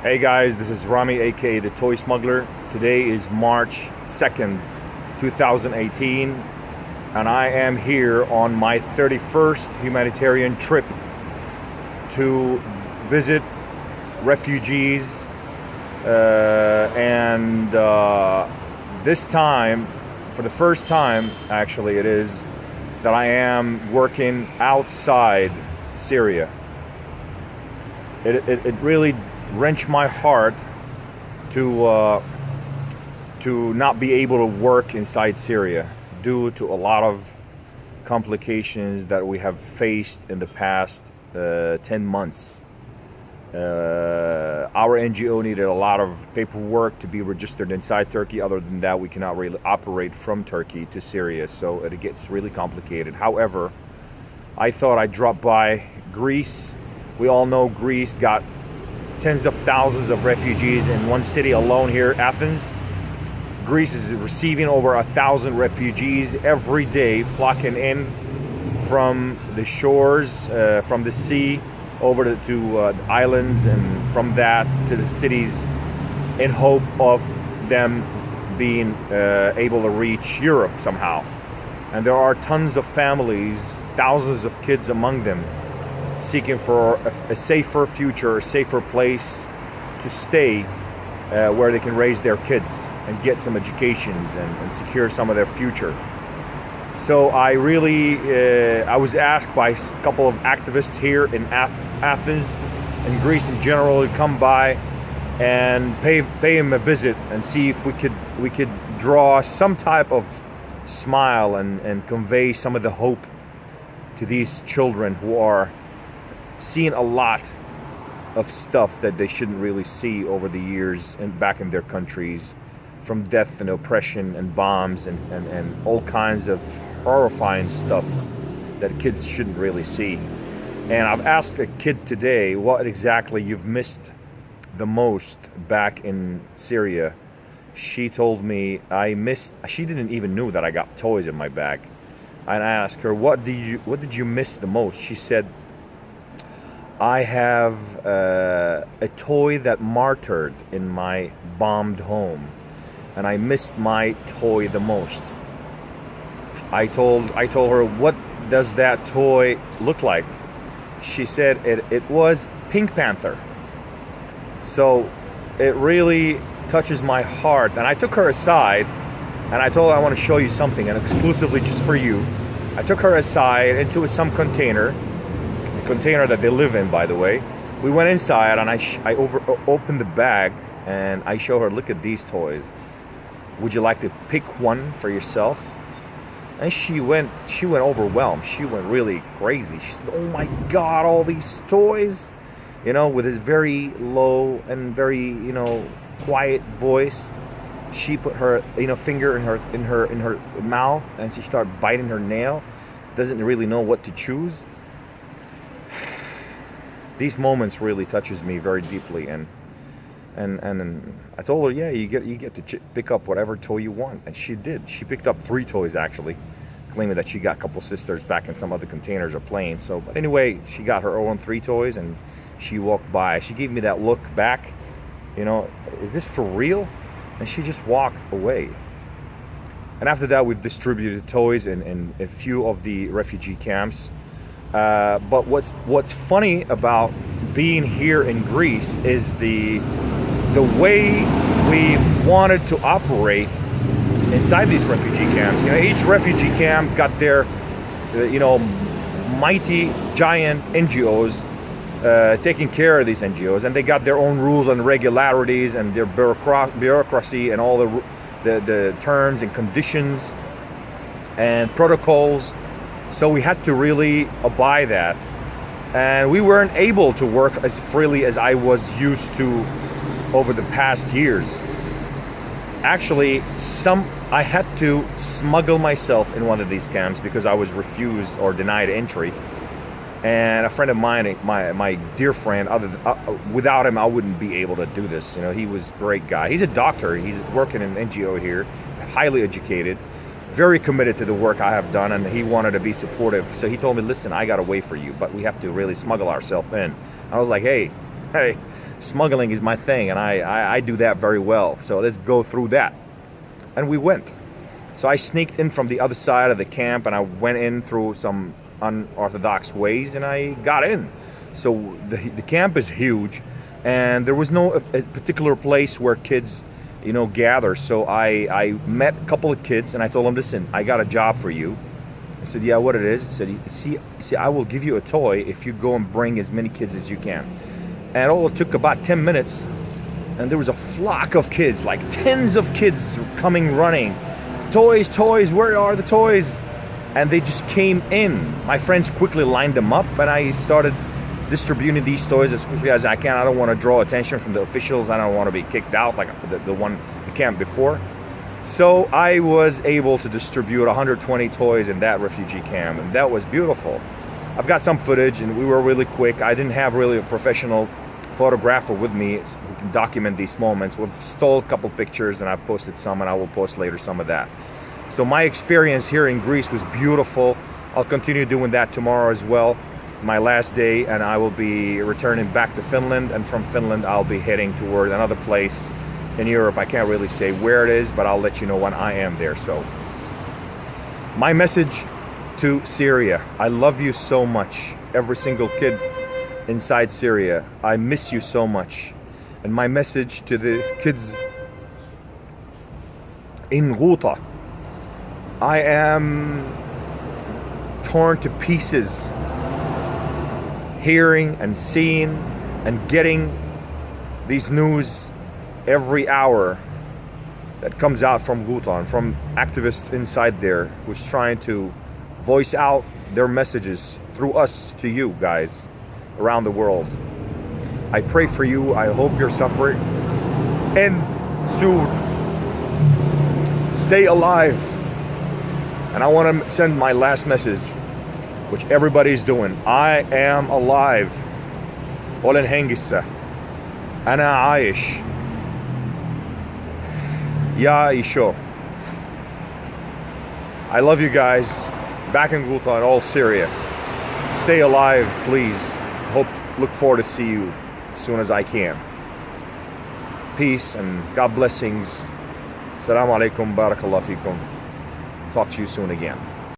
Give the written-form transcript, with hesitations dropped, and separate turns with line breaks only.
Hey guys, this is Rami, aka the Toy Smuggler. Today is March 2nd, 2018, and I am here on my 31st humanitarian trip to visit refugees. And this time, for the first time, actually, it is that I am working outside Syria. It really wrenched my heart to not be able to work inside Syria due to a lot of complications that we have faced in the past 10 months. Our NGO needed a lot of paperwork to be registered inside Turkey. Other than that, we cannot really operate from Turkey to Syria, so it gets really complicated. However, I thought I'd drop by Greece. We all know Greece got tens of thousands of refugees in one city alone here, Athens. Greece is receiving over 1,000 refugees every day, flocking in from the shores, from the sea, over to the islands, and from that to the cities, in hope of them being able to reach Europe somehow. And there are tons of families, thousands of kids among them, seeking for a safer future, a safer place to stay, where they can raise their kids and get some educations and secure some of their future. So I was asked by a couple of activists here in Athens and Greece in general to come by and pay him a visit and see if we could draw some type of smile and convey some of the hope to these children who are seeing a lot of stuff that they shouldn't really see over the years and back in their countries, from death and oppression and bombs and all kinds of horrifying stuff that kids shouldn't really see. And I've asked a kid today what exactly you've missed the most back in Syria. She told me she didn't even know that I got toys in my bag. And I asked her, what did you miss the most? She said, I have a toy that martyred in my bombed home, and I missed my toy the most. I told her, what does that toy look like? She said it was Pink Panther. So it really touches my heart. And I took her aside and I told her, I want to show you something, and exclusively just for you. I took her aside into some container that they live in, by the way. We went inside and I opened the bag and I show her, look at these toys. Would you like to pick one for yourself? And she went overwhelmed. She went really crazy. She said, oh my God, all these toys, with this very low and very, quiet voice. She put her, finger in her mouth and she started biting her nail. Doesn't really know what to choose. These moments really touches me very deeply, and I told her, yeah, you get to pick up whatever toy you want, and she did. She picked up 3 toys actually, claiming that she got a couple sisters back in some other containers or planes. So, but anyway, she got her own 3 toys, and she walked by. She gave me that look back, is this for real? And she just walked away. And after that, we've distributed toys in a few of the refugee camps. But what's funny about being here in Greece is the way we wanted to operate inside these refugee camps. Each refugee camp got their, mighty giant NGOs taking care of these NGOs, and they got their own rules and regularities and their bureaucracy and all the terms and conditions and protocols. So we had to really abide that, and we weren't able to work as freely as I was used to over the past years. Actually, I had to smuggle myself in one of these camps because I was refused or denied entry. And a friend of mine, my dear friend, without him I wouldn't be able to do this. He was a great guy. He's a doctor. He's working in an NGO here, highly educated, very committed to the work I have done, and he wanted to be supportive. So he told me, listen, I got a way for you, but we have to really smuggle ourselves in. I was like, hey, Smuggling is my thing, and I do that very well. So let's go through that. And we went. So I sneaked in from the other side of the camp, and I went in through some unorthodox ways, and I got in. So the camp is huge, and there was no a particular place where kids, you know, gather. So I met a couple of kids, and I told them, listen, I got a job for you. I said, yeah, what it is? He said, see, I will give you a toy if you go and bring as many kids as you can. And all it took about 10 minutes, and there was a flock of kids, like tens of kids coming running. Toys, toys, where are the toys? And they just came in. My friends quickly lined them up, and I started distributing these toys as quickly as I can. I don't want to draw attention from the officials. I don't want to be kicked out like the camp before. So I was able to distribute 120 toys in that refugee camp, and that was beautiful. I've got some footage, and we were really quick. I didn't have really a professional photographer with me who can document these moments. We've stole a couple pictures, and I've posted some, and I will post later some of that. So my experience here in Greece was beautiful. I'll continue doing that tomorrow as well, my last day, and I will be returning back to Finland, and from Finland I'll be heading toward another place in Europe. I can't really say where it is, but I'll let you know when I am there. So my message to Syria: I love you so much, every single kid inside Syria. I miss you so much. And my message to the kids in Ghouta: I am torn to pieces hearing and seeing and getting these news every hour that comes out from Ghouta and from activists inside there who's trying to voice out their messages through us to you guys around the world. I pray for you. I hope your suffering end soon. Stay alive. And I want to send my last message, which everybody's doing. I am alive. Olen hengissä. Ana aish. Ya isho. I love you guys. Back in Ghouta and all Syria. Stay alive, please. Look forward to see you as soon as I can. Peace and God blessings. Assalamu alaikum, barakallahu fikum. Talk to you soon again.